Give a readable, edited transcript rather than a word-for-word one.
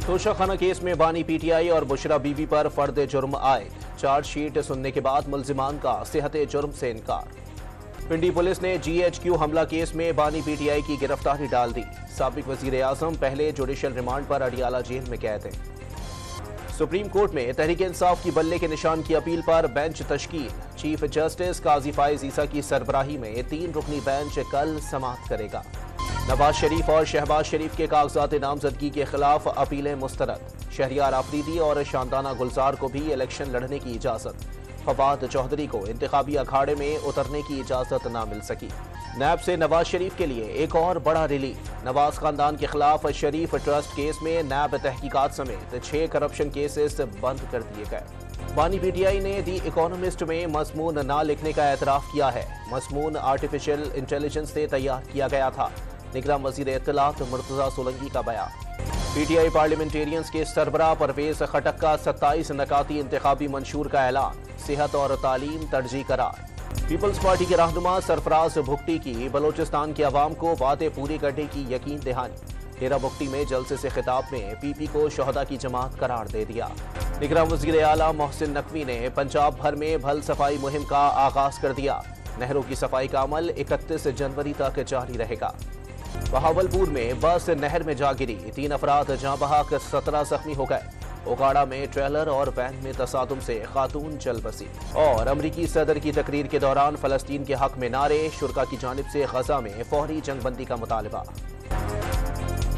توشہ case میں بانی P T I اور بشرا بی بی پر فرد جرم عائد، چارج شیٹ سننے کے بعد ملزمان کا صحت جرم سے انکار۔ پنڈی پولیس نے جی ایچ کیو حملہ کیس میں بانی پی ٹی آئی کی گرفتاری ڈال دی۔ سابق وزیر اعظم پہلے جوڈیشل ریمانڈ پر اڈیالہ جیل میں قید ہیں۔ سپریم کورٹ میں تحریک انصاف کی بلے کے نشان کی اپیل پر بینچ تشکیل، چیف جسٹس قاضی فائز عیسیٰ کی سربراہی میں 3 رکنی بینچ کل سماعت کرے گا۔ نواز شریف اور شہباز شریف کے کاغذات نامزدگی کے خلاف اپیلیں مسترد، شہریار آفریدی اور شاندانہ گلزار کو بھی الیکشن لڑنے کی اجازت، فواد چوہدری کو انتخابی اکھاڑے میں اترنے کی اجازت نہ مل سکی۔ نیب سے نواز شریف کے لیے ایک اور بڑا ریلیف، نواز خاندان کے خلاف شریف ٹرسٹ کیس میں نیب تحقیقات سمیت 6 کرپشن کیسز بند کر دیے گئے۔ بانی پی ٹی آئی نے دی اکانومسٹ میں مضمون نہ لکھنے کا اعتراف کیا ہے۔ مضمون آرٹیفیشل انٹیلیجنس سے تیار کیا گیا تھا، نگراں وزیر اطلاعات مرتضی سولنگی کا بیان۔ پی ٹی آئی پارلیمنٹیرینز کے سربراہ پرویز خٹک کا 27 نکاتی انتخابی منشور کا اعلان، صحت اور تعلیم ترجیح قرار۔ پیپلز پارٹی کے رہنما سرفراز بھگٹی کی بلوچستان کے عوام کو وعدے پورے کرنے کی یقین دہانی، ڈیرہ بگٹی میں جلسے سے خطاب میں پی پی کو شہداء کی جماعت قرار دے دیا۔ نگراں وزیر اعلیٰ محسن نقوی نے پنجاب بھر میں بھل صفائی مہم کا آغاز کر دیا، نہروں کی صفائی کا عمل 31 جنوری تک جاری رہے گا۔ بہاولپور میں بس نہر میں جا گری، 3 افراد جاں بحق 17 زخمی ہو گئے۔ اوگاڑا میں ٹریلر اور وین میں تصادم سے خاتون جل بسی۔ اور امریکی صدر کی تقریر کے دوران فلسطین کے حق میں نعرے، شرکاء کی جانب سے غزہ میں فوری جنگ بندی کا مطالبہ۔